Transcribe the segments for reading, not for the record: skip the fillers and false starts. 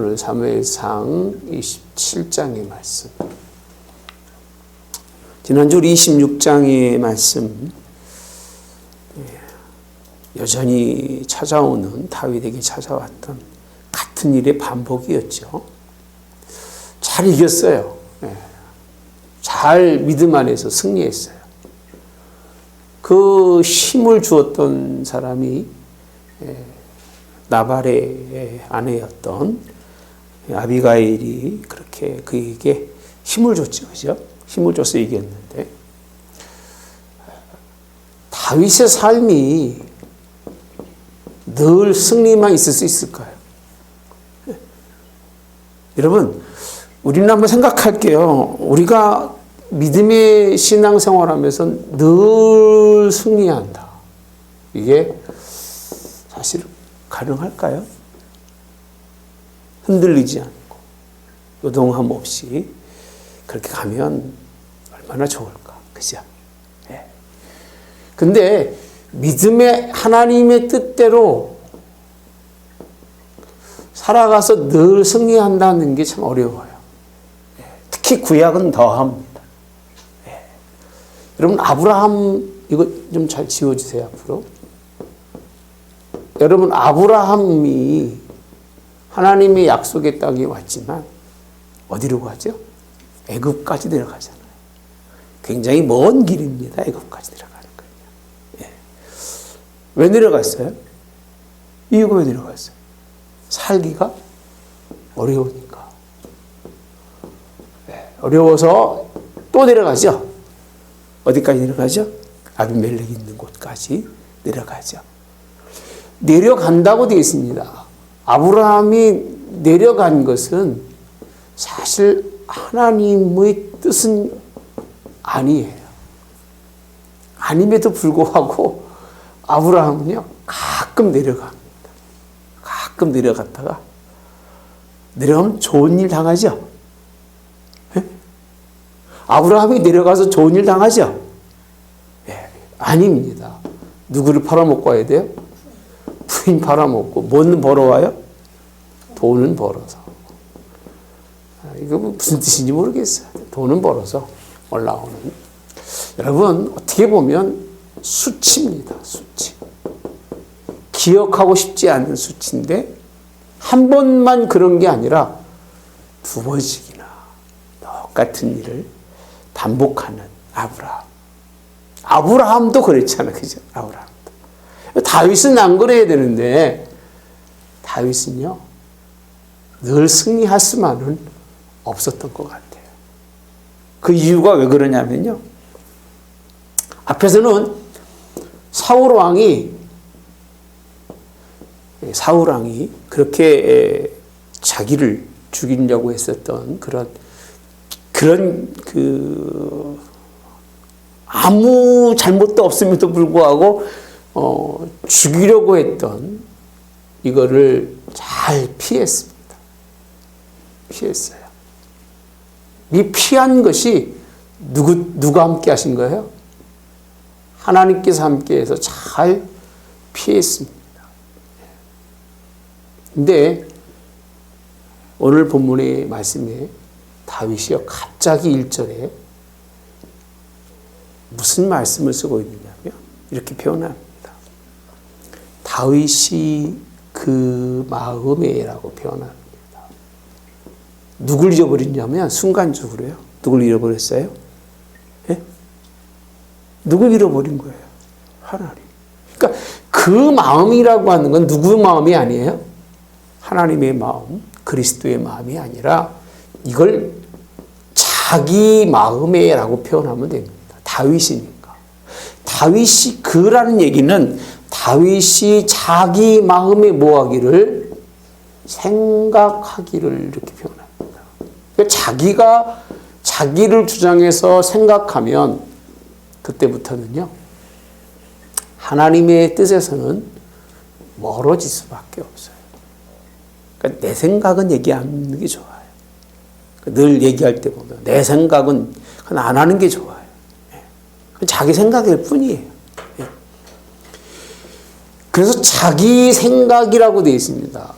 오늘 사무엘상 27장의 말씀. 지난주 우리 26장의 말씀, 여전히 찾아오는 다윗에게 찾아왔던 같은 일의 반복이었죠. 잘 이겼어요. 잘 믿음 안에서 승리했어요. 그 힘을 주었던 사람이 나발의 아내였던 아비가일이 그렇게 그에게 힘을 줬죠. 그죠? 힘을 줘서 이겼는데, 다윗의 삶이 늘 승리만 있을 수 있을까요? 여러분, 우리는 한번 생각할게요. 우리가 믿음의 신앙생활하면서 늘 승리한다. 이게 사실 가능할까요? 흔들리지 않고 요동함 없이 그렇게 가면 얼마나 좋을까, 그죠? 근데 믿음의 하나님의 뜻대로 살아가서 늘 승리한다는 게 참 어려워요. 특히 구약은 더합니다. 여러분, 아브라함, 이거 좀 잘 지워주세요, 앞으로. 여러분, 아브라함이 하나님의 약속의 땅에 왔지만 어디로 가죠? 애굽까지 내려가잖아요. 굉장히 먼 길입니다. 애굽까지 내려가는 거예요. 왜 내려갔어요? 이유가 왜 내려갔어요? 살기가 어려우니까. 어려워서 또 내려가죠. 어디까지 내려가죠? 아비멜렉 있는 곳까지 내려가죠. 내려간다고 되어 있습니다. 아브라함이 내려간 것은 사실 하나님의 뜻은 아니에요. 아님에도 불구하고 아브라함은요, 가끔 내려갑니다. 가끔 내려갔다가 내려가면 좋은 일 당하죠? 아브라함이 내려가서 좋은 일 당하죠? 아닙니다. 누구를 팔아먹고 와야 돼요? 부인 팔아먹고. 뭐는 벌어와요? 돈은 벌어서. 이거 무슨 뜻인지 모르겠어요. 돈은 벌어서 올라오는. 여러분, 어떻게 보면 수치입니다. 수치. 기억하고 싶지 않은 수치인데, 한 번만 그런 게 아니라 두 번씩이나 똑같은 일을 반복하는 아브라함. 아브라함도 그랬잖아요. 그죠? 아브라함도. 다윗은 안 그래야 되는데, 다윗은요, 늘 승리할 수만은 없었던 것 같아요. 그 이유가 왜 그러냐면요, 앞에서는 사울 왕이 그렇게 자기를 죽이려고 했었던 그런 아무 잘못도 없음에도 불구하고 죽이려고 했던 이거를 잘 피했습니다. 피했어요. 이 피한 것이 누가 함께 하신 거예요? 하나님께서 함께 해서 잘 피했습니다. 근데 오늘 본문의 말씀에 다윗이요, 갑자기 1절에 무슨 말씀을 쓰고 있느냐면 이렇게 표현합니다. 다윗이 그 마음에라고 표현합니다. 누굴 잃어버렸냐면 순간적으로요. 누굴 잃어버렸어요? 누굴 잃어버린 거예요? 하나님. 그러니까 그 마음이라고 하는 건 누구 마음이 아니에요? 하나님의 마음, 그리스도의 마음이 아니라 이걸 자기 마음에라고 표현하면 됩니다. 다윗이니까. 다윗이 그라는 얘기는 다윗이 자기 마음에 뭐하기를? 생각하기를 이렇게 표현합니다. 그러니까 자기가 자기를 주장해서 생각하면 그때부터는요, 하나님의 뜻에서는 멀어질 수밖에 없어요. 그러니까 내 생각은 얘기하는 게 좋아요. 늘 얘기할 때 보면 내 생각은 안 하는 게 좋아요. 자기 생각일 뿐이에요. 그래서 자기 생각이라고 되어 있습니다.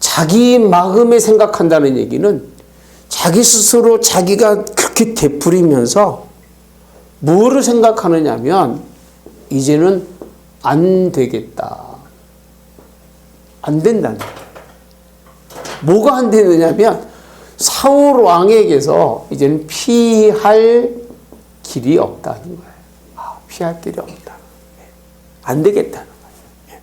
자기 마음에 생각한다는 얘기는 자기 스스로 자기가 그렇게 되풀이면서 뭐를 생각하느냐면 이제는 안 되겠다. 안 된다는 거예요. 뭐가 안 되느냐면 사울 왕에게서 이제는 피할 길이 없다는 거예요. 피할 길이 없다. 안 되겠다는 거예요.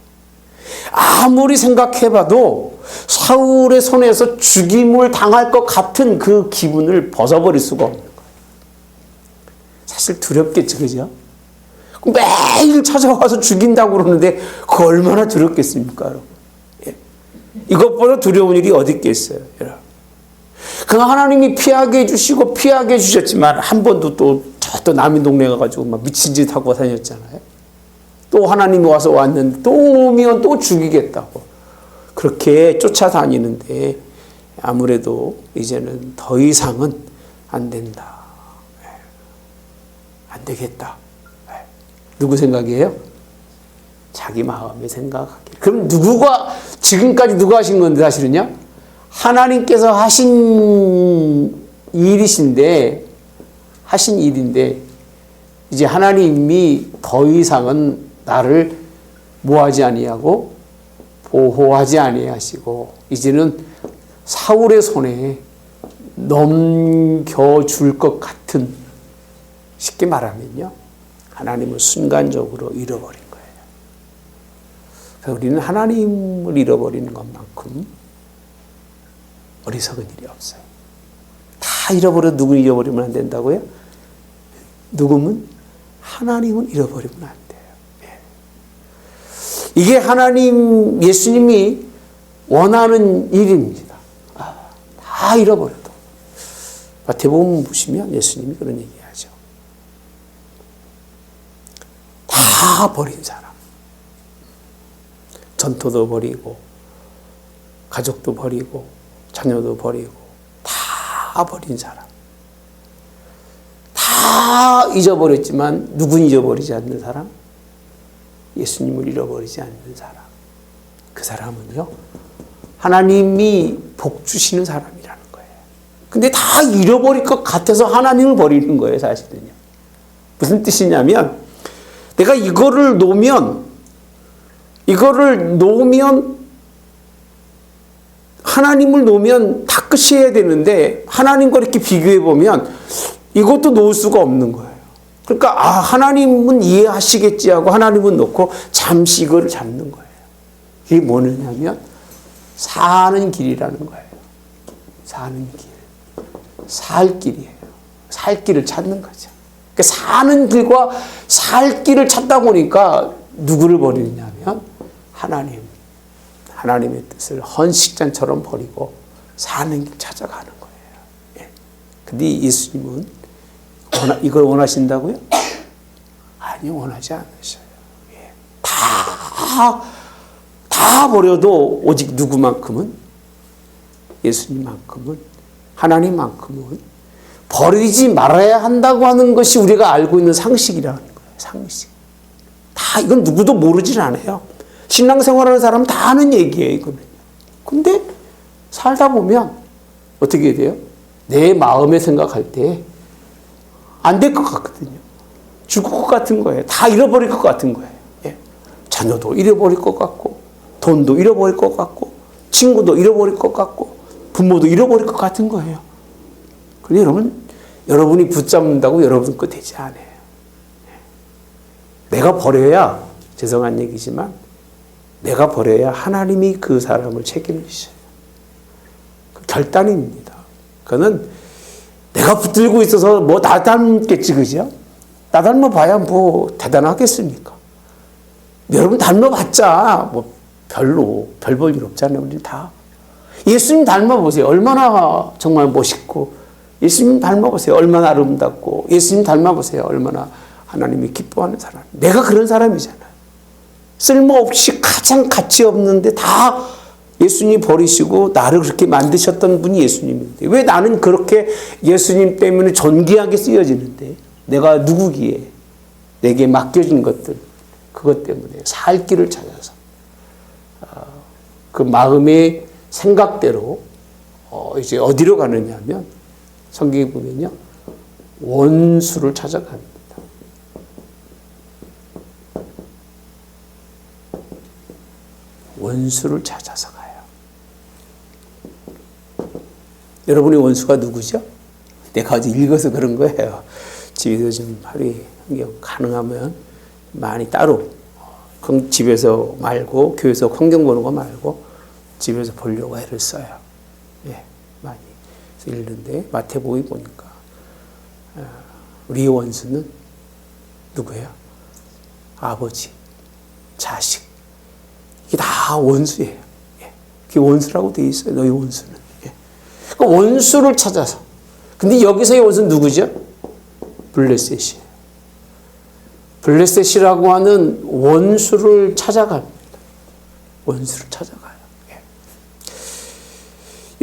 아무리 생각해봐도 사울의 손에서 죽임을 당할 것 같은 그 기분을 벗어버릴 수가 없는 거예요. 사실 두렵겠죠, 그죠? 매일 찾아와서 죽인다고 그러는데 그 얼마나 두렵겠습니까, 여러분? 이것보다 두려운 일이 어디 있겠어요, 여러분? 그 하나님이 피하게 해주시고 피하게 해주셨지만 한 번도 또 남의 동네 가가지고 막 미친 짓 하고 다녔잖아요. 또 하나님이 와서 왔는데 또 오면 또 죽이겠다고 그렇게 쫓아다니는데 아무래도 이제는 더 이상은 안 된다. 안 되겠다. 누구 생각이에요? 자기 마음에 생각하기. 그럼 지금까지 누가 하신 건데 사실은요? 하나님께서 하신 일인데 이제 하나님이 더 이상은 나를 뭐하지 아니하고 보호하지 아니하시고 이제는 사울의 손에 넘겨줄 것 같은, 쉽게 말하면요, 하나님을 순간적으로 잃어버린 거예요. 그래서 우리는 하나님을 잃어버리는 것만큼 어리석은 일이 없어요. 다 누구 잃어버리면 안 된다고요? 누구면 하나님은 잃어버리면 안 돼요. 이게 예수님이 원하는 일입니다. 다 잃어버려도. 마태복음 보시면 예수님이 그런 얘기하죠. 다 버린 사람. 전토도 버리고, 가족도 버리고, 자녀도 버리고, 다 버린 사람. 다 잊어버렸지만 누군 잊어버리지 않는 사람? 예수님을 잃어버리지 않는 사람. 그 사람은요, 하나님이 복 주시는 사람이라는 거예요. 근데 다 잃어버릴 것 같아서 하나님을 버리는 거예요, 사실은요. 무슨 뜻이냐면, 내가 이거를 놓으면 하나님을 놓으면 다 끝이어야 되는데 하나님과 이렇게 비교해 보면 이것도 놓을 수가 없는 거예요. 그러니까 하나님은 이해하시겠지 하고 하나님은 놓고 잠시 이거를 잡는 거예요. 이게 뭐냐면 사는 길이라는 거예요. 사는 길. 살 길이에요. 살 길을 찾는 거죠. 그러니까 사는 길과 살 길을 찾다 보니까 누구를 버리느냐면 하나님의 뜻을 헌식잔처럼 버리고 사는 길 찾아가는 거예요. 근데 예수님은 이걸 원하신다고요? 아니요, 원하지 않으셔요. 다 버려도 오직 누구만큼은? 예수님만큼은, 하나님만큼은 버리지 말아야 한다고 하는 것이 우리가 알고 있는 상식이라는 거예요. 상식. 이건 누구도 모르진 않아요. 신앙생활하는 사람은 다 아는 얘기예요, 이거는. 근데 살다 보면 어떻게 돼요? 내 마음에 생각할 때 안 될 것 같거든요. 죽을 것 같은 거예요. 다 잃어버릴 것 같은 거예요. 자녀도 잃어버릴 것 같고, 돈도 잃어버릴 것 같고, 친구도 잃어버릴 것 같고, 부모도 잃어버릴 것 같은 거예요. 그런데 여러분이 붙잡는다고 여러분 거 되지 않아요. 내가 버려야, 죄송한 얘기지만, 내가 버려야 하나님이 그 사람을 책임지셔요. 그 결단입니다. 그거는 내가 붙들고 있어서 나 닮겠지, 그죠? 나 닮아봐야 대단하겠습니까? 여러분 닮아봤자 별 볼 일 없잖아요, 우리 다. 예수님 닮아보세요. 얼마나 정말 멋있고, 예수님 닮아보세요. 얼마나 아름답고, 예수님 닮아보세요. 얼마나 하나님이 기뻐하는 사람. 내가 그런 사람이잖아요. 쓸모없이 가장 가치 없는데 다 예수님 버리시고 나를 그렇게 만드셨던 분이 예수님인데 왜 나는 그렇게 예수님 때문에 존귀하게 쓰여지는데 내가 누구기에 내게 맡겨진 것들 그것 때문에 살 길을 찾아서 그 마음에 생각대로 이제 어디로 가느냐 하면 성경에 보면요. 원수를 찾아갑니다. 원수를 찾아서 가요. 여러분의 원수가 누구죠? 내가 어제 읽어서 그런 거예요. 집에서 좀 하루에 가능하면 많이 따로 집에서 말고 교회에서 성경 보는 거 말고 집에서 보려고 애를 써요. 예, 많이 읽는데 마태복음 보니까 우리의 원수는 누구예요? 아버지, 자식. 이게 다 원수예요. 예, 그게 원수라고 되어 있어요. 너희 원수는. 예. 그 원수를 찾아서. 근데 여기서의 원수는 누구죠? 블레셋이에요. 블레셋이라고 하는 원수를 찾아갑니다. 원수를 찾아가요. 예.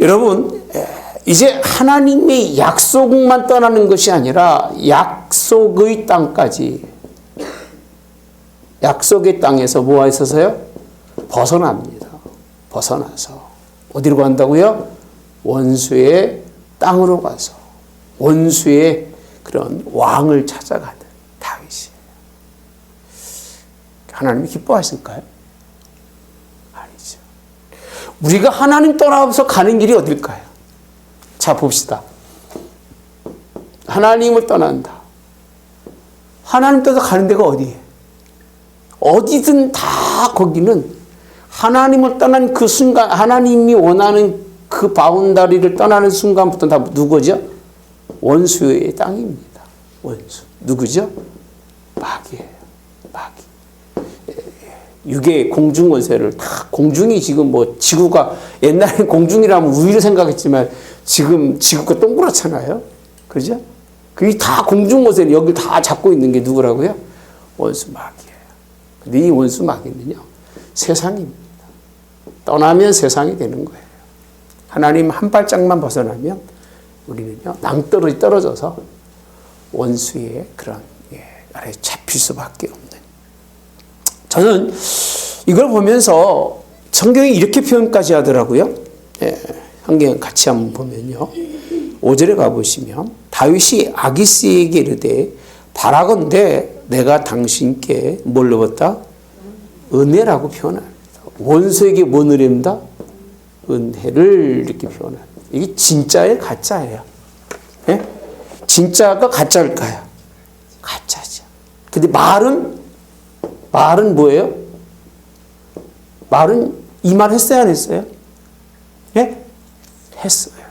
여러분, 이제 하나님의 약속만 떠나는 것이 아니라 약속의 땅까지, 약속의 땅에서 뭐가 있어서요? 벗어납니다. 벗어나서 어디로 간다고요? 원수의 땅으로 가서 원수의 그런 왕을 찾아가는 다윗이에요. 하나님이 기뻐하실까요? 아니죠. 우리가 하나님 떠나서 가는 길이 어딜까요? 자, 봅시다. 하나님을 떠난다. 하나님 떠나서 가는 데가 어디예요? 어디든 다 거기는 하나님을 떠난 그 순간, 하나님이 원하는 그 바운다리를 떠나는 순간부터 다 누구죠? 원수의 땅입니다. 원수. 누구죠? 마귀예요. 마귀. 육의 공중 권세를 다, 공중이 지금 뭐 지구가, 옛날에 공중이라면 우위를 생각했지만 지금 지구가 동그랗잖아요. 그죠? 그게 다 공중 권세를 여기 다 잡고 있는 게 누구라고요? 원수 마귀예요. 근데 이 원수 마귀는요, 세상입니다. 떠나면 세상이 되는 거예요. 하나님 한 발짝만 벗어나면 우리는요, 낭떠러지 떨어져서 원수의 그런 아래 잡힐 수밖에 없는. 저는 이걸 보면서 성경이 이렇게 표현까지 하더라고요. 성경 같이 한번 보면요. 5절에 가보시면 다윗이 아기스에게 이르되 바라건대 내가 당신께 뭘 넣었다? 은혜라고 표현합니다. 원수에게 뭔 은혜입니다? 은혜를 이렇게 표현합니다. 이게 진짜예요? 가짜예요? 예? 진짜가 가짜일까요? 가짜죠. 근데 말은 뭐예요? 말은 이 말 했어요? 안 했어요? 예? 했어요.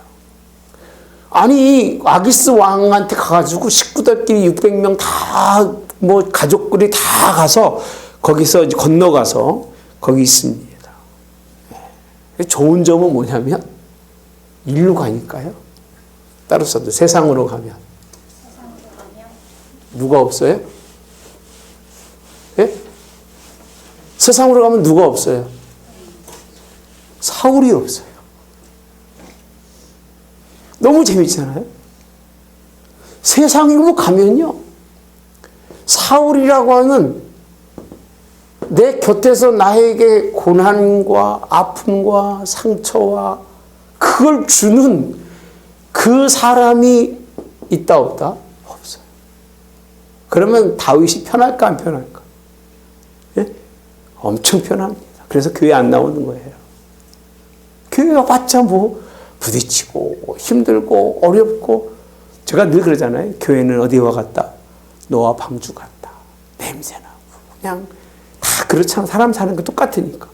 아니, 아기스 왕한테 가가지고 식구들끼리 600명 다, 뭐, 가족들이 다 가서, 거기서 이제 건너가서, 거기 있습니다. 좋은 점은 뭐냐면, 일로 가니까요. 따로서도 세상으로 가면. 누가 없어요? 예? 세상으로 가면 누가 없어요? 사울이 없어요. 너무 재밌잖아요. 세상으로 가면요, 사울이라고 하는 내 곁에서 나에게 고난과 아픔과 상처와 그걸 주는 그 사람이 있다 없다? 없어요. 그러면 다윗이 편할까 안 편할까? 예? 엄청 편합니다. 그래서 교회 안 나오는 거예요. 교회 와봤자 뭐 부딪히고 힘들고 어렵고, 제가 늘 그러잖아요. 교회는 어디와 같다? 노아 방주 같다. 냄새나고 그냥 다 그렇잖아. 사람 사는 거 똑같으니까.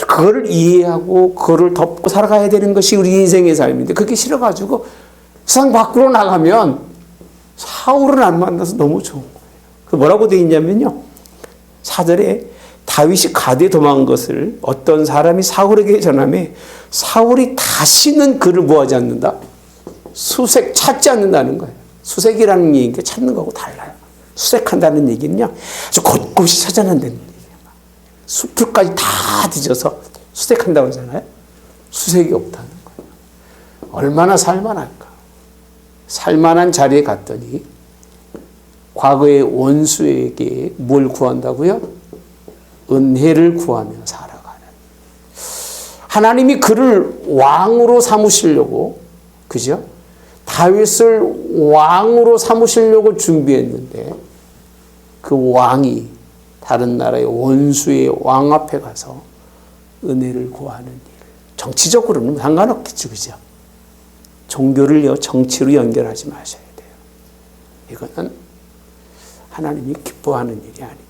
그거를 이해하고 그거를 덮고 살아가야 되는 것이 우리 인생의 삶인데, 그게 싫어가지고 세상 밖으로 나가면 사울은 안 만나서 너무 좋은 거예요. 그 뭐라고 되어 있냐면요, 4절에 다윗이 가드에 도망한 것을 어떤 사람이 사울에게 전하매 사울이 다시는 그를 뭐하지 않는다? 찾지 않는다는 거예요. 수색이라는 얘기가 찾는 거하고 달라요. 수색한다는 얘기는요, 아주 곳곳이 찾아낸다는 얘기예요. 숲을까지 다 뒤져서 수색한다고 하잖아요. 수색이 없다는 거예요. 얼마나 살만할까? 살만한 자리에 갔더니 과거의 원수에게 뭘 구한다고요? 은혜를 구하며 살아가는. 하나님이 그를 왕으로 삼으시려고, 그죠? 다윗을 왕으로 삼으시려고 준비했는데 그 왕이 다른 나라의 원수의 왕 앞에 가서 은혜를 구하는 일. 정치적으로는 상관없겠죠, 그죠? 종교를 정치로 연결하지 마셔야 돼요. 이거는 하나님이 기뻐하는 일이 아닙니다.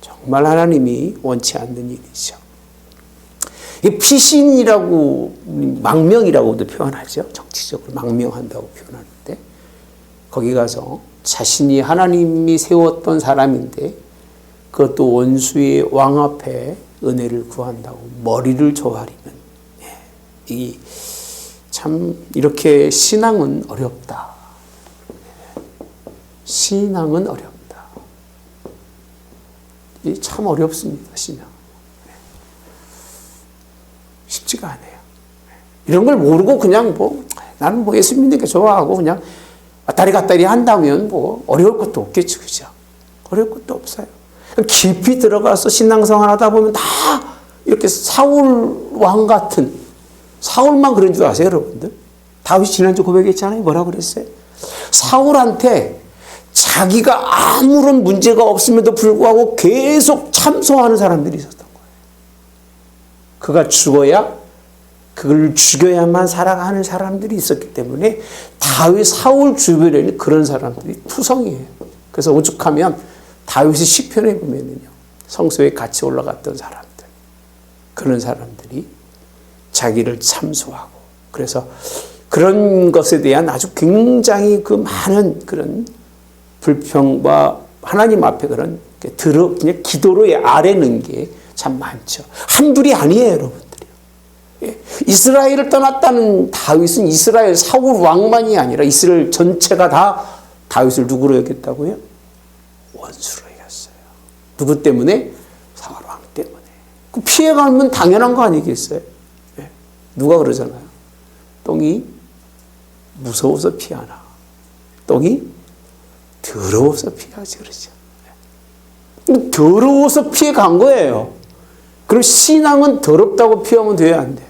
정말 하나님이 원치 않는 일이죠. 피신이라고, 망명이라고도 표현하죠. 정치적으로 망명한다고 표현하는데, 거기 가서 자신이 하나님이 세웠던 사람인데 그것도 원수의 왕 앞에 은혜를 구한다고 머리를 조아리는, 이 참 이렇게 신앙은 어렵다. 신앙은 어렵다. 이 참 어렵습니다. 신앙 쉽지가 않아요. 이런 걸 모르고 그냥 나는 예수 믿는 게 좋아하고 그냥 왔다리 갔다리 한다면 어려울 것도 없겠죠, 그죠? 어려울 것도 없어요. 깊이 들어가서 신앙생활 하다 보면 다 이렇게 사울 왕 같은, 사울만 그런 줄 아세요, 여러분들? 다윗이 지난주 고백했잖아요. 뭐라고 그랬어요? 사울한테 자기가 아무런 문제가 없음에도 불구하고 계속 참소하는 사람들이 있었던 거예요. 그가 죽어야, 그걸 죽여야만 살아가는 사람들이 있었기 때문에 다윗, 사울 주변에는 그런 사람들이 투성이에요. 그래서 오죽하면 다윗의 시편에 보면은요, 성소에 같이 올라갔던 사람들, 그런 사람들이 자기를 참소하고, 그래서 그런 것에 대한 아주 굉장히 그 많은 그런 불평과 하나님 앞에 그런 그냥 기도로 아뢰는 게 참 많죠. 한둘이 아니에요, 여러분들이. 이스라엘을 떠났다는 다윗은 이스라엘 사울 왕만이 아니라 이스라엘 전체가 다 다윗을 누구로 여겼다고요? 원수로 여겼어요. 누구 때문에? 사울 왕 때문에. 그 피해가면 당연한 거 아니겠어요? 누가 그러잖아요. 똥이 무서워서 피하나, 똥이 더러워서 피하지, 그러죠. 더러워서 피해 간 거예요. 그럼 신앙은 더럽다고 피하면 돼요, 안 돼요?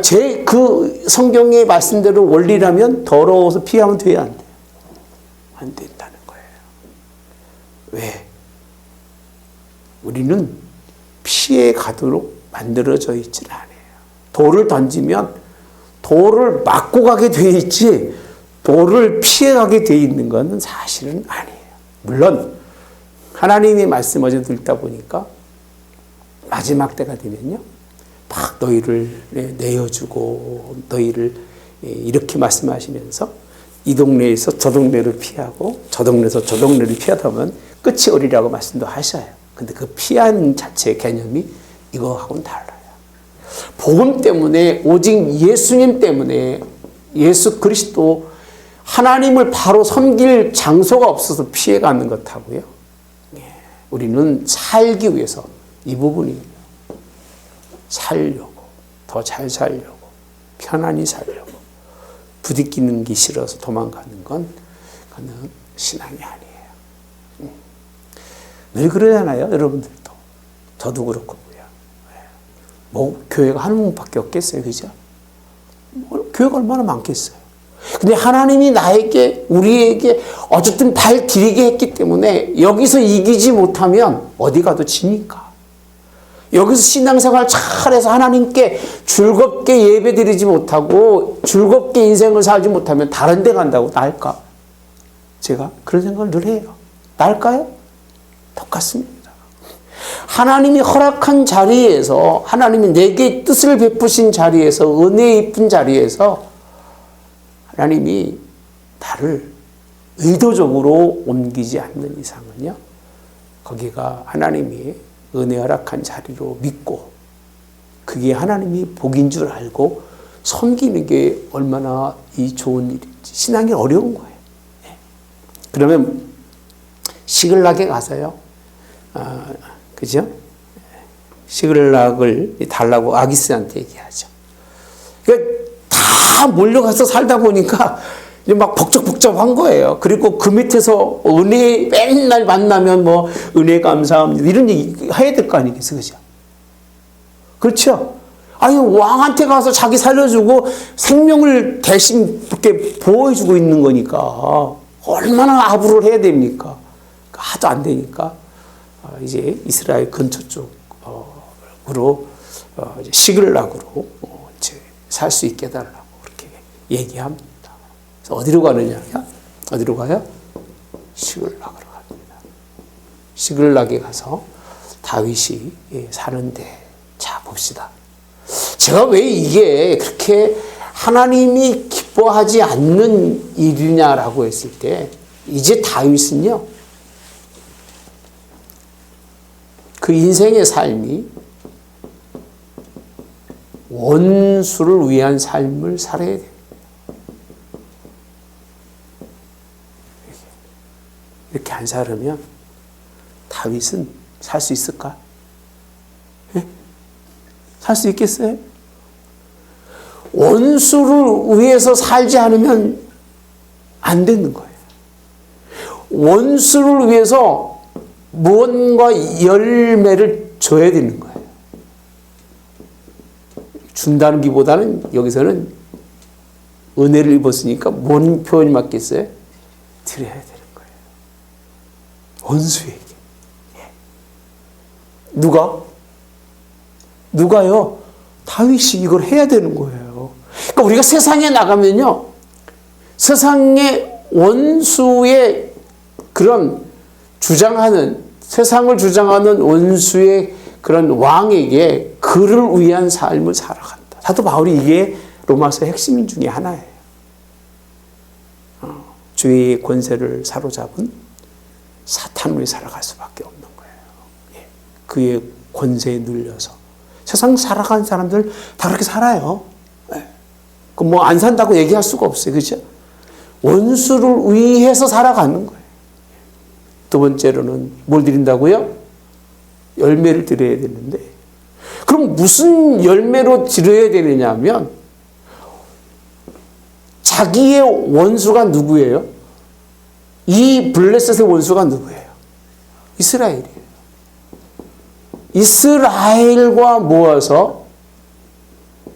제 그 성경의 말씀대로 원리라면 더러워서 피하면 돼요, 안 돼요? 안 된다는 거예요. 왜? 우리는 피해 가도록 만들어져 있질 않아요. 돌을 던지면 돌을 맞고 가게 돼 있지 돌을 피해 가게 돼 있는 것은 사실은 아니에요. 물론 하나님의 말씀 어제 듣다 보니까 마지막 때가 되면요, 막 너희를 내어주고 너희를 이렇게 말씀하시면서 이 동네에서 저 동네를 피하고 저 동네에서 저 동네를 피하다 보면 끝이 오리라고 말씀도 하셔요. 근데 그 피하는 자체의 개념이 이거하고는 달라요. 복음 때문에, 오직 예수님 때문에, 예수 그리스도 하나님을 바로 섬길 장소가 없어서 피해가는 것하고요, 우리는 살기 위해서 이 부분이에요. 살려고, 더 잘 살려고, 편안히 살려고, 부딪히는 게 싫어서 도망가는 건 그는 신앙이 아니에요. 늘 그러잖아요, 여러분들도. 저도 그렇고요. 교회가 한 문밖에 없겠어요, 그죠? 교회가 얼마나 많겠어요. 근데 하나님이 나에게, 우리에게 어쨌든 발 디디게 했기 때문에 여기서 이기지 못하면 어디 가도 지니까. 여기서 신앙생활 잘해서 하나님께 즐겁게 예배드리지 못하고 즐겁게 인생을 살지 못하면 다른 데 간다고 나을까? 제가 그런 생각을 늘 해요. 나을까요? 똑같습니다. 하나님이 허락한 자리에서, 하나님이 내게 뜻을 베푸신 자리에서, 은혜 입은 자리에서 하나님이 나를 의도적으로 옮기지 않는 이상은요, 거기가 하나님이 은혜 허락한 자리로 믿고 그게 하나님이 복인 줄 알고 섬기는 게 얼마나 이 좋은 일인지. 신앙이 어려운 거예요. 그러면 시글락에 가서요, 그죠? 시글락을 달라고 아기스한테 얘기하죠. 그러니까 다 몰려가서 살다 보니까 이제 막 복잡복잡한 거예요. 그리고 그 밑에서 은혜 맨날 만나면 뭐 은혜 감사합니다. 이런 얘기 해야 될 거 아니겠어요. 그죠? 그렇죠? 아니, 왕한테 가서 자기 살려주고 생명을 대신 이렇게 보호해주고 있는 거니까 얼마나 아부를 해야 됩니까? 하도 안 되니까 이제 이스라엘 근처 쪽으로 이제 시글락으로 이제 살 수 있게 해달라고 그렇게 얘기합니다. 그래서 어디로 가느냐? 어디로 가요? 시글락으로 갑니다. 시글락에 가서 다윗이 사는데, 자 봅시다. 제가 왜 이게 그렇게 하나님이 기뻐하지 않는 일이냐라고 했을 때, 이제 다윗은요, 그 인생의 삶이 원수를 위한 삶을 살아야 돼요. 이렇게 안 살으면 다윗은 살 수 있을까? 살 수 있겠어요? 원수를 위해서 살지 않으면 안 되는 거예요. 원수를 위해서 무언가 열매를 줘야 되는 거예요. 준다는 기보다는 여기서는 은혜를 입었으니까 뭔 표현이 맞겠어요? 드려야 되는 거예요. 원수에게. 누가요? 다윗이 이걸 해야 되는 거예요. 그러니까 우리가 세상에 나가면요, 세상의 원수의 그런 세상을 주장하는 원수의 그런 왕에게 그를 위한 삶을 살아간다. 사도 바울이 이게 로마서 핵심 중에 하나예요. 죄의 권세를 사로잡은 사탄을 위해 살아갈 수밖에 없는 거예요. 그의 권세에 눌려서. 세상 살아가는 사람들 다 그렇게 살아요. 그 뭐 안 산다고 얘기할 수가 없어요. 그죠? 원수를 위해서 살아가는 거예요. 두 번째로는 뭘 드린다고요? 열매를 드려야 되는데, 그럼 무슨 열매로 드려야 되느냐 하면, 자기의 원수가 누구예요? 이 블레셋의 원수가 누구예요? 이스라엘이에요. 이스라엘과 모아서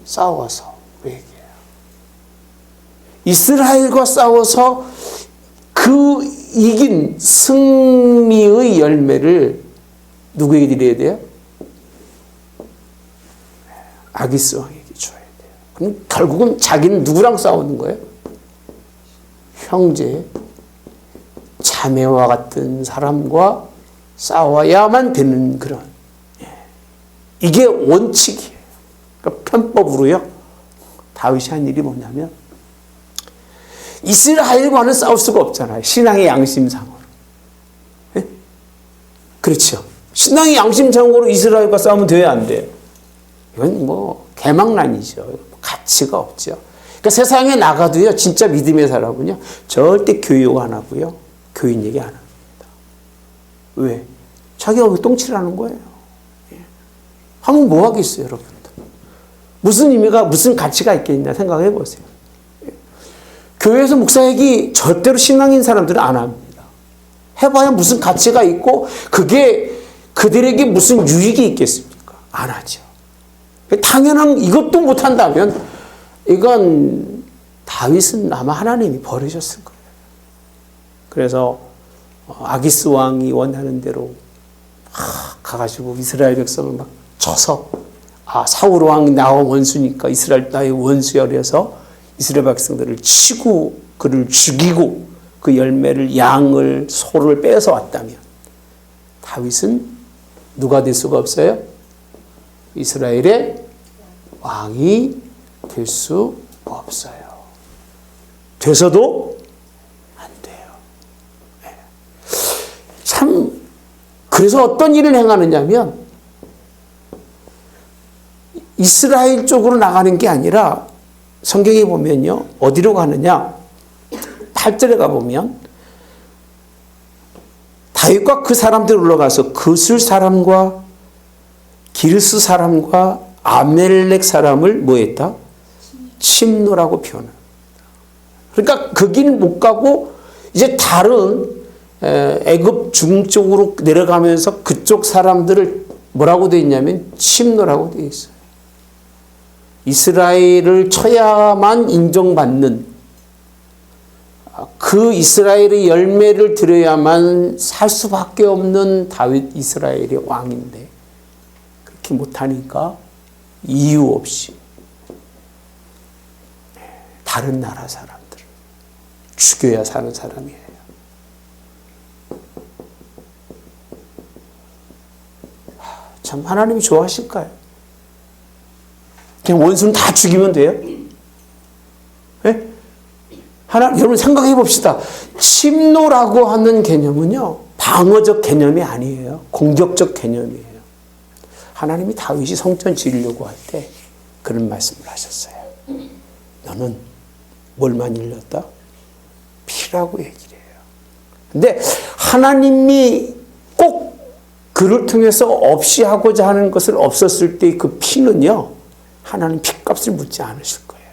싸워서 얘기해요. 이스라엘과 싸워서 그 이긴 승리의 열매를 누구에게 드려야 돼요? 아기스 왕에게 줘야 돼요. 그럼 결국은 자기는 누구랑 싸우는 거예요? 형제, 자매와 같은 사람과 싸워야만 되는 그런, 이게 원칙이에요. 그러니까 편법으로요, 다윗이 한 일이 뭐냐면, 이스라엘과는 싸울 수가 없잖아요. 신앙의 양심상으로. 그렇죠. 신앙의 양심상으로 이스라엘과 싸우면 돼야 안 돼요. 이건 뭐 개망난이죠. 가치가 없죠. 그러니까 세상에 나가도요, 진짜 믿음의 사람은요, 절대 교육 안 하고요, 교인 얘기 안 합니다. 왜? 자기가 왜 똥칠하는 거예요? 하면 뭐 하겠어요, 여러분들? 무슨 의미가, 무슨 가치가 있겠냐 생각해 보세요. 교회에서 목사 얘기 절대로 신앙인 사람들은 안 합니다. 해봐야 무슨 가치가 있고 그게 그들에게 무슨 유익이 있겠습니까? 안 하죠. 당연한 이것도 못한다면 이건 다윗은 아마 하나님이 버리셨을 거예요. 그래서 아기스 왕이 원하는 대로 가가지고 이스라엘 백성을 막 쳐서, 사울 왕이 나와 원수니까 이스라엘 나의 원수야 그래서 이스라엘 백성들을 치고 그를 죽이고 그 열매를, 양을, 소를 빼서 왔다면 다윗은 누가 될 수가 없어요? 이스라엘의 왕이 될 수 없어요. 돼서도 안 돼요. 참, 그래서 어떤 일을 행하느냐면 이스라엘 쪽으로 나가는 게 아니라 성경에 보면요, 어디로 가느냐? 8절에 가보면 다윗과 그 사람들 올라가서 그술 사람과 기르스 사람과 아멜렉 사람을 뭐 했다? 침노라고 표현합니다. 그러니까 거기는 못 가고 이제 다른 애굽 중쪽으로 내려가면서 그쪽 사람들을 뭐라고 되어 있냐면 침노라고 되어 있어요. 이스라엘을 쳐야만 인정받는, 그 이스라엘의 열매를 들여야만 살 수밖에 없는 다윗 이스라엘의 왕인데 그렇게 못하니까 이유 없이 다른 나라 사람들을 죽여야 사는 사람이에요. 참 하나님이 좋아하실까요? 그냥 원수는 다 죽이면 돼요? 네? 여러분 생각해 봅시다. 침노라고 하는 개념은요, 방어적 개념이 아니에요. 공격적 개념이에요. 하나님이 다윗이 성전 지으려고 할 때 그런 말씀을 하셨어요. 너는 뭘만 일렀다? 피라고 얘기를 해요. 근데 하나님이 꼭 그를 통해서 없이 하고자 하는 것을 없었을 때 그 피는요, 하나님 핏값을 묻지 않으실 거예요.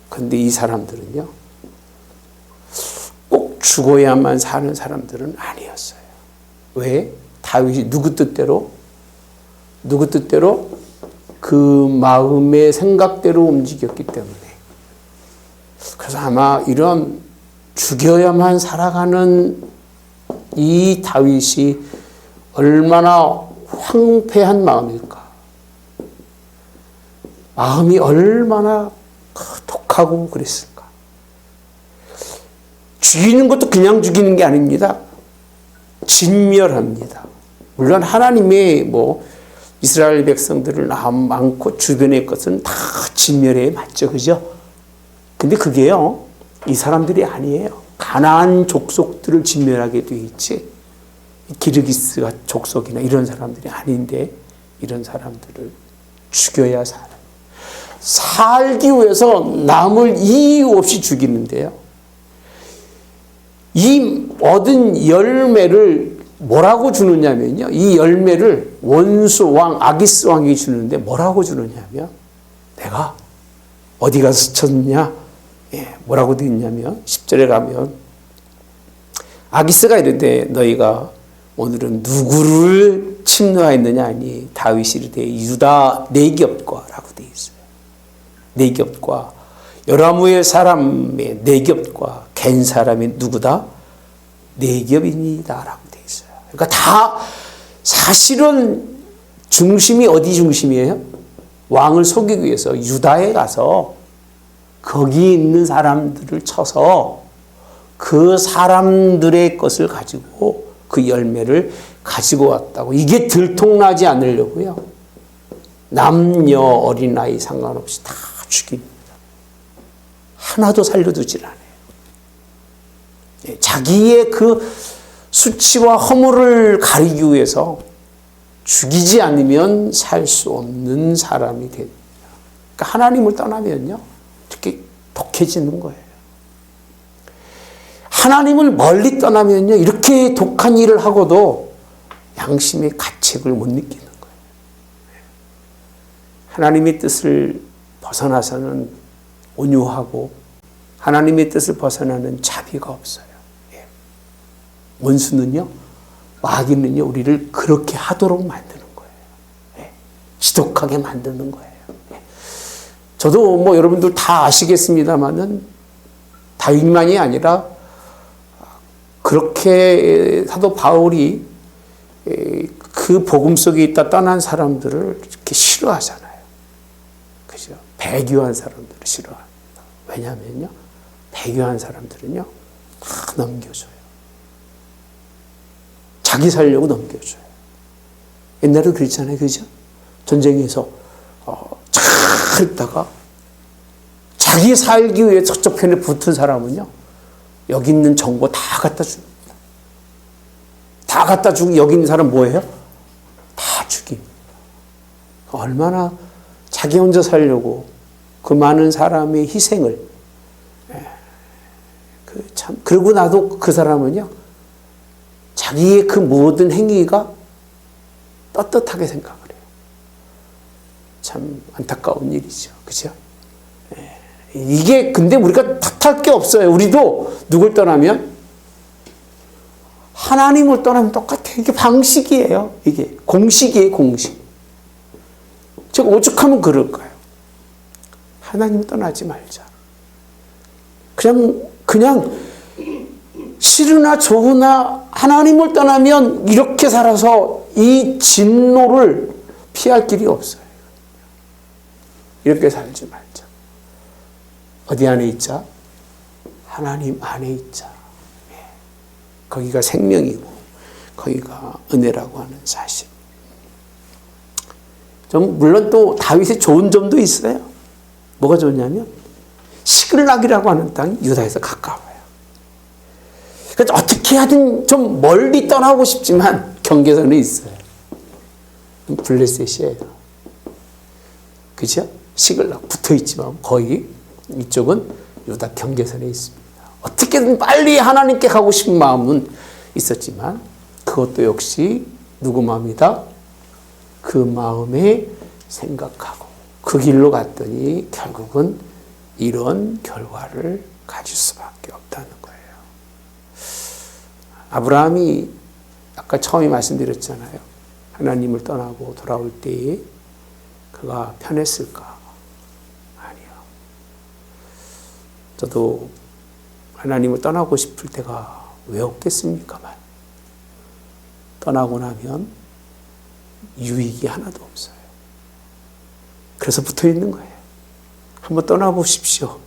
그런데 이 사람들은요, 꼭 죽어야만 사는 사람들은 아니었어요. 왜? 다윗이 누구 뜻대로 그 마음의 생각대로 움직였기 때문에. 그래서 아마 이런 죽여야만 살아가는 이 다윗이 얼마나 황폐한 마음일까. 마음이 얼마나 독하고 그랬을까. 죽이는 것도 그냥 죽이는 게 아닙니다. 진멸합니다. 물론 하나님의 이스라엘 백성들을 많고 주변의 것은 다 진멸에 맞죠. 그죠? 근데 그게요, 이 사람들이 아니에요. 가나안 족속들을 진멸하게 돼 있지, 기르기스 족속이나 이런 사람들이 아닌데, 이런 사람들을 죽여야 살기 위해서 남을 이유 없이 죽이는데요. 이 얻은 열매를 뭐라고 주느냐면요, 이 열매를 원수 왕 아기스 왕이 주는데 뭐라고 주느냐면, 내가 어디 가서 쳤냐? 뭐라고 되어 있냐면 10절에 가면 아기스가 이르되 너희가 오늘은 누구를 침노하였느냐 하니 다윗이 이르되 유다 네귑과 라고 되어 있어요. 네귑과 요라무의 사람의 네귑과 겐 사람이 누구다? 네귑이니이다 라고 되어 있어요. 그러니까 다 사실은 중심이 어디 중심이에요? 왕을 속이기 위해서 유다에 가서 거기 있는 사람들을 쳐서 그 사람들의 것을 가지고 그 열매를 가지고 왔다고. 이게 들통나지 않으려고요, 남녀 어린아이 상관없이 다 죽입니다. 하나도 살려두질 않아요. 자기의 그 수치와 허물을 가리기 위해서 죽이지 않으면 살 수 없는 사람이 됩니다. 그러니까 하나님을 떠나면요, 이렇게 독해지는 거예요. 하나님을 멀리 떠나면요, 이렇게 독한 일을 하고도 양심의 가책을 못 느끼는 거예요. 하나님의 뜻을 벗어나서는 온유하고 하나님의 뜻을 벗어나는 자비가 없어요. 원수는요, 마귀는요, 우리를 그렇게 하도록 만드는 거예요. 지독하게 만드는 거예요. 저도 여러분들 다 아시겠습니다만은 다윗만이 아니라 그렇게 사도 바울이 그 복음 속에 있다 떠난 사람들을 이렇게 싫어하잖아요. 그죠? 배교한 사람들을 싫어합니다. 왜냐하면요, 배교한 사람들은요, 다 넘겨줘요. 자기 살려고 넘겨줘요. 옛날에도 그랬잖아요. 그죠? 전쟁에서 잘 있다가 자기 살기 위해 저쪽 편에 붙은 사람은요, 여기 있는 정보 다 갖다 줍니다. 다 갖다 주고 여기 있는 사람 뭐예요? 다 죽입니다. 얼마나 자기 혼자 살려고 그 많은 사람의 희생을, 그러고 나도 그 사람은요, 자기의 그 모든 행위가 떳떳하게 생각을 해요. 참 안타까운 일이죠. 그죠? 이게 근데 우리가 탓할 게 없어요. 우리도 누굴 떠나면 하나님을 떠나면 똑같아. 이게 방식이에요. 이게 공식이에요. 공식. 제가 오죽하면 그럴까요? 하나님 떠나지 말자. 그냥 싫으나 좋으나 하나님을 떠나면 이렇게 살아서 이 진노를 피할 길이 없어요. 이렇게 살지 말자. 어디 안에 있자? 하나님 안에 있자. 거기가 생명이고 거기가 은혜라고 하는 사실. 좀 물론 또 다윗의 좋은 점도 있어요. 뭐가 좋냐면 시글락이라고 하는 땅이 유다에서 가까워요. 그래서 어떻게 하든 좀 멀리 떠나고 싶지만 경계선이 있어요. 블레셋이에요. 그죠? 시글락 붙어있지만 거의 이쪽은 유다 경계선에 있습니다. 어떻게든 빨리 하나님께 가고 싶은 마음은 있었지만 그것도 역시 누구 마음이다? 그 마음에 생각하고 그 길로 갔더니 결국은 이런 결과를 가질 수밖에 없다는 거예요. 아브라함이 아까 처음에 말씀드렸잖아요. 하나님을 떠나고 돌아올 때에 그가 편했을까? 아니요. 저도 하나님을 떠나고 싶을 때가 왜 없겠습니까만 떠나고 나면 유익이 하나도 없어요. 그래서 붙어 있는 거예요. 한번 떠나보십시오.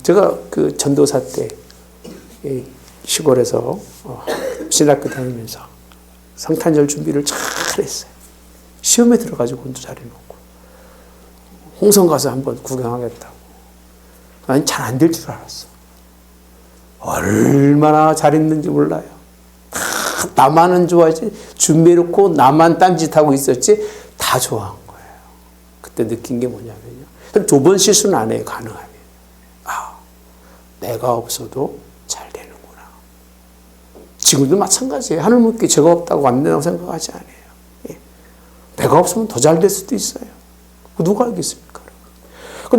제가 그 전도사 때 시골에서 신학교 다니면서 성탄절 준비를 잘 했어요. 시험에 들어가지고 혼자 잘해놓고 홍성 가서 한번 구경하겠다고. 아니 잘 안 될 줄 알았어. 얼마나 잘했는지 몰라요. 다 나만은 좋아하지 준비해놓고 나만 딴짓하고 있었지 다 좋아한 거예요. 그때 느낀 게 뭐냐면요. 두 번 실수는 안 해요. 가능하면. 내가 없어도 잘 되는구나. 지금도 마찬가지예요. 하나님께 제가 없다고 안 된다고 생각하지 않아요. 예. 내가 없으면 더 잘 될 수도 있어요. 누가 알겠습니까?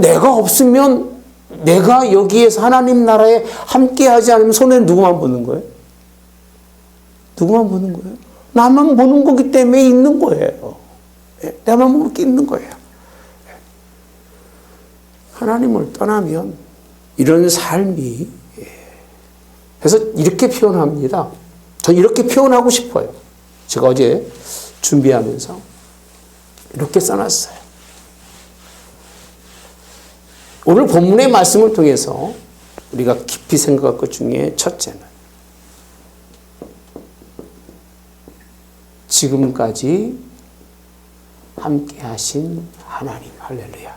내가 없으면 내가 여기에서 하나님 나라에 함께 하지 않으면 손해는 누구만 보는 거예요? 누구만 보는 거예요? 나만 보는 거기 때문에 있는 거예요. 예. 나만 보는 게 있는 거예요. 예. 하나님을 떠나면 이런 삶이 그래서 이렇게 표현합니다. 전 이렇게 표현하고 싶어요. 제가 어제 준비하면서 이렇게 써놨어요. 오늘 본문의 말씀을 통해서 우리가 깊이 생각할 것 중에 첫째는 지금까지 함께 하신 하나님. 할렐루야.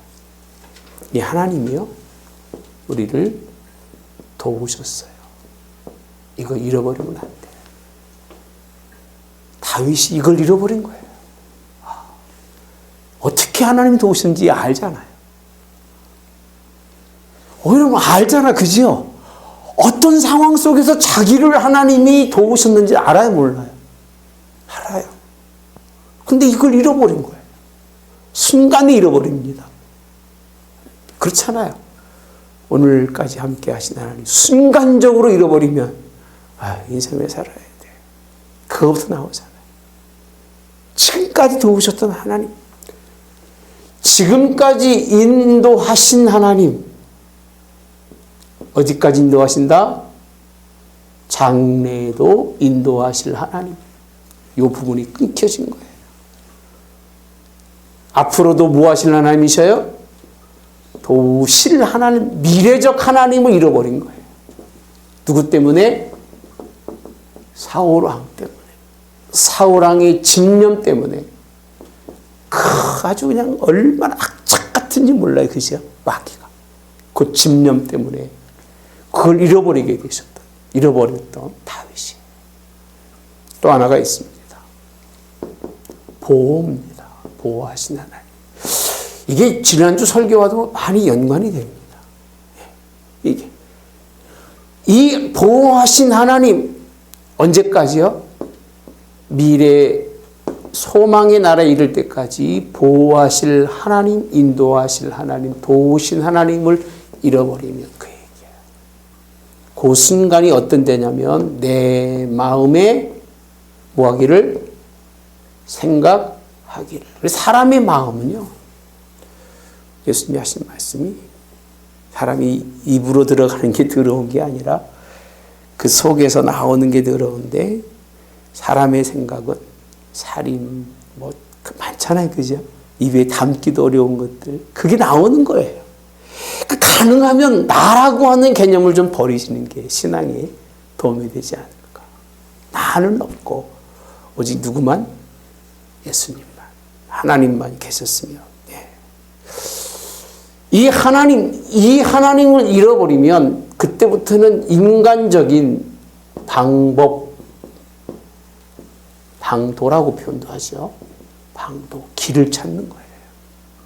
이 하나님이요 우리를 도우셨어요. 이거 잃어버리면 안 돼. 다윗이 이걸 잃어버린 거예요. 어떻게 하나님이 도우셨는지 알잖아요. 오히려 알잖아, 그죠? 어떤 상황 속에서 자기를 하나님이 도우셨는지 알아요, 몰라요? 알아요. 근데 이걸 잃어버린 거예요. 순간에 잃어버립니다. 그렇잖아요. 오늘까지 함께 하신 하나님 순간적으로 잃어버리면 인생 왜 살아야 돼? 그거부터 나오잖아요. 지금까지 도우셨던 하나님, 지금까지 인도하신 하나님, 어디까지 인도하신다? 장래에도 인도하실 하나님. 이 부분이 끊겨진 거예요. 앞으로도 뭐 하실 하나님이셔요? 도우실 하나님, 미래적 하나님을 잃어버린 거예요. 누구 때문에? 사울왕 때문에. 사울왕의 집념 때문에. 아주 그냥 얼마나 악착 같은지 몰라요. 그죠? 마귀가. 그 집념 때문에 그걸 잃어버리게 되셨다. 잃어버렸던 다윗이. 또 하나가 있습니다. 보호입니다. 보호하신 하나님. 이게 지난주 설교와도 많이 연관이 됩니다. 이게. 이 보호하신 하나님, 언제까지요? 미래 소망의 나라에 이를 때까지 보호하실 하나님, 인도하실 하나님, 도우신 하나님을 잃어버리면 그 얘기야. 그 순간이 어떤 때냐면 내 마음에 뭐 하기를? 생각하기를. 사람의 마음은요, 예수님이 하신 말씀이 사람이 입으로 들어가는 게 더러운 게 아니라 그 속에서 나오는 게 더러운데, 사람의 생각은 살인, 뭐 많잖아요, 그죠? 입에 담기도 어려운 것들, 그게 나오는 거예요. 가능하면 나라고 하는 개념을 좀 버리시는 게 신앙에 도움이 되지 않을까. 나는 없고 오직 누구만? 예수님만, 하나님만 계셨으면. 이 하나님을 잃어버리면 그때부터는 인간적인 방법, 방도라고 표현도 하죠. 방도, 길을 찾는 거예요.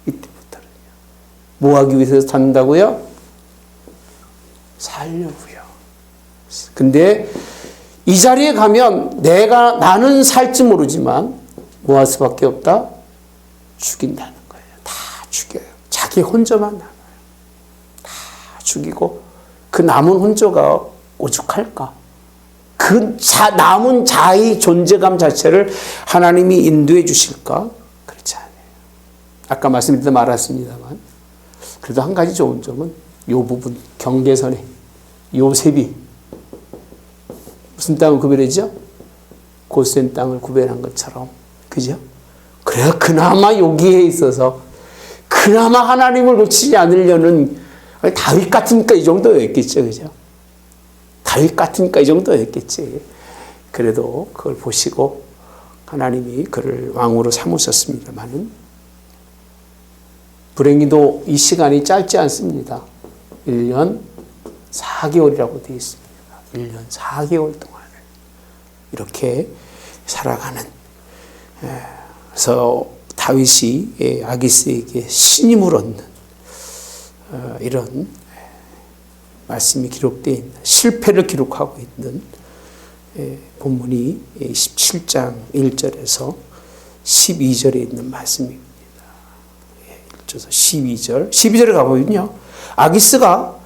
이때부터는요. 뭐 하기 위해서 산다고요? 살려고요. 근데 이 자리에 가면 나는 살지 모르지만 뭐 할 수밖에 없다? 죽인다는 거예요. 다 죽여요. 자기 혼자만 남아요. 다 죽이고 그 남은 혼자가 오죽할까? 그 남은 자의 존재감 자체를 하나님이 인도해 주실까? 그렇지 않아요. 아까 말씀드리다 말았습니다만, 그래도 한 가지 좋은 점은 이 부분, 경계선에 요셉이 무슨 땅을 구별했죠? 고센 땅을 구별한 것처럼, 그죠? 그래야 그나마 여기에 있어서 그나마 하나님을 놓치지 않으려는, 다윗 같으니까 이 정도였겠죠, 그죠? 다윗 같으니까 이 정도였겠지. 그래도 그걸 보시고 하나님이 그를 왕으로 삼으셨습니다만은, 불행히도 이 시간이 짧지 않습니다. 1년 4개월이라고 되어 있습니다. 1년 4개월 동안을 이렇게 살아가는. 그래서 다윗이 아기스에게 신임을 얻는 이런 말씀이 기록되어 있는, 실패를 기록하고 있는 본문이 17장 1절에서 12절에 있는 말씀입니다. 1절에서 12절. 12절에 가보면요, 아기스가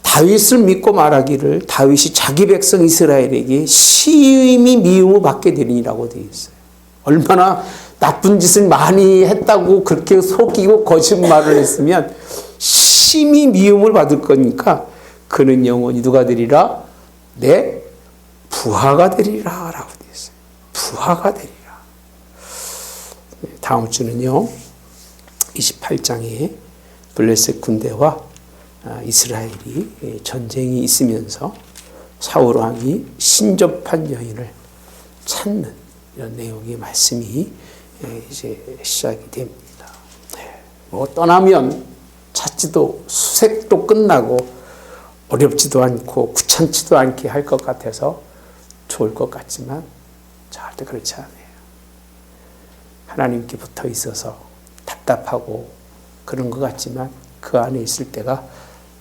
다윗을 믿고 말하기를 다윗이 자기 백성 이스라엘에게 심히 미움을 받게 되리라고 되어 있어요. 얼마나 나쁜 짓을 많이 했다고 그렇게 속이고 거짓말을 했으면 심히 미움을 받을 거니까 그는 영원히 누가 되리라? 내 부하가 되리라 라고 되어 있어요. 부하가 되리라. 다음 주는요, 28장에 블레셋 군대와 이스라엘이 전쟁이 있으면서 사울 왕이 신접한 여인을 찾는 이런 내용의 말씀이 이제 시작이 됩니다. 뭐 떠나면 찾지도, 수색도 끝나고 어렵지도 않고 귀찮지도 않게 할 것 같아서 좋을 것 같지만 절대 그렇지 않아요. 하나님께 붙어 있어서 답답하고 그런 것 같지만 그 안에 있을 때가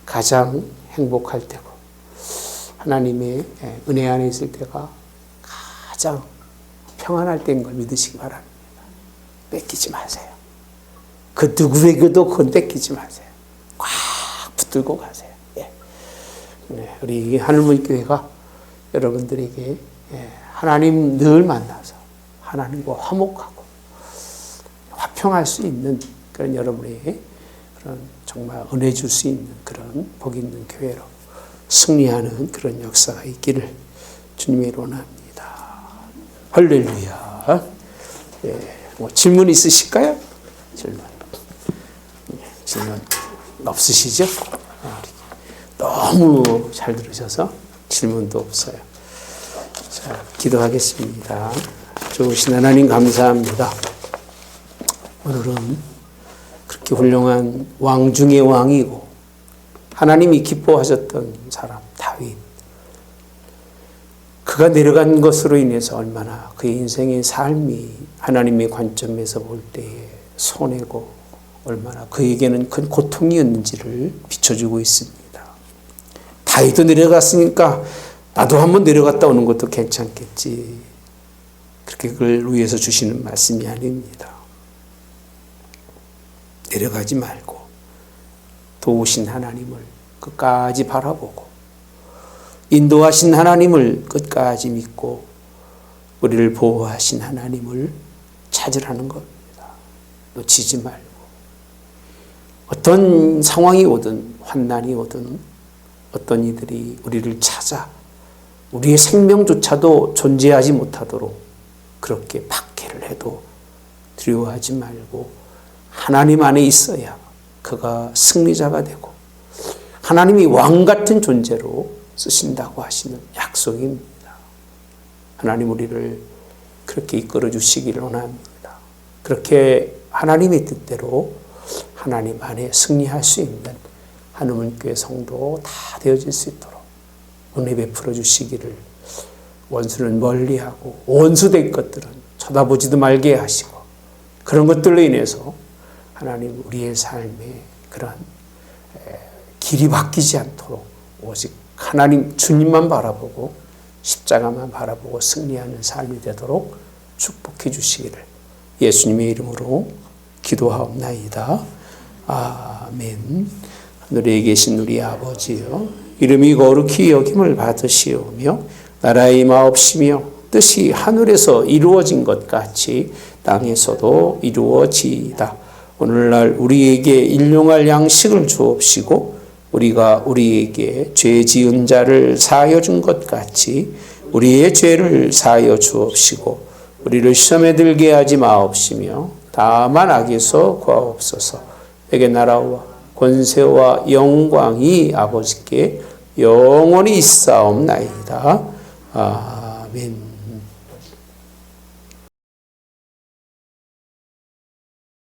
가장 행복할 때고, 하나님의 은혜 안에 있을 때가 가장 평안할 때인 걸 믿으시기 바랍니다. 뺏기지 마세요. 그 누구에게도 그건 뺏기지 마세요. 꽉 붙들고 가세요. 우리 하늘문 교회가 여러분들에게 하나님 늘 만나서 하나님과 화목하고 화평할 수 있는 그런 여러분의 그런 정말 은혜 줄 수 있는 그런 복 있는 교회로 승리하는 그런 역사가 있기를 주님의 이름으로 원합니다. 할렐루야. 뭐 질문 있으실까요? 질문 없으시죠? 너무 잘 들으셔서 질문도 없어요. 자, 기도하겠습니다. 좋으신 하나님 감사합니다. 오늘은 그렇게 훌륭한 왕 중의 왕이고 하나님이 기뻐하셨던 사람 다윗, 그가 내려간 것으로 인해서 얼마나 그의 인생의 삶이 하나님의 관점에서 볼 때에 손해고 얼마나 그에게는 큰 고통이었는지를 비춰주고 있습니다. 다윗도 내려갔으니까 나도 한번 내려갔다 오는 것도 괜찮겠지. 그렇게 그걸 위해서 주시는 말씀이 아닙니다. 내려가지 말고 도우신 하나님을 끝까지 바라보고 인도하신 하나님을 끝까지 믿고 우리를 보호하신 하나님을 찾으라는 겁니다. 놓치지 말고 어떤 상황이 오든 환난이 오든 어떤 이들이 우리를 찾아 우리의 생명조차도 존재하지 못하도록 그렇게 박해를 해도 두려워하지 말고 하나님 안에 있어야 그가 승리자가 되고 하나님이 왕 같은 존재로 쓰신다고 하시는 약속입니다. 하나님 우리를 그렇게 이끌어 주시기를 원합니다. 그렇게 하나님의 뜻대로 하나님 안에 승리할 수 있는 한우문교회 성도 다 되어질 수 있도록 은혜 베풀어 주시기를 원수는 멀리하고 원수된 것들은 쳐다보지도 말게 하시고 그런 것들로 인해서 하나님 우리의 삶에 그런 길이 바뀌지 않도록 오직 하나님 주님만 바라보고 십자가만 바라보고 승리하는 삶이 되도록 축복해 주시기를 예수님의 이름으로 기도하옵나이다. 아멘. 하늘에 계신 우리 아버지여 이름이 거룩히 여김을 받으시오며 나라의 임하옵시며 뜻이 하늘에서 이루어진 것 같이 땅에서도 이루어지이다. 오늘날 우리에게 일용할 양식을 주옵시고 우리가 우리에게 죄 지은 자를 사하여 준 것 같이 우리의 죄를 사하여 주옵시고 우리를 시험에 들게 하지 마옵시며 다만 악에서 구하옵소서. 내게 나라와 권세와 영광이 아버지께 영원히 있사옵나이다. 아멘.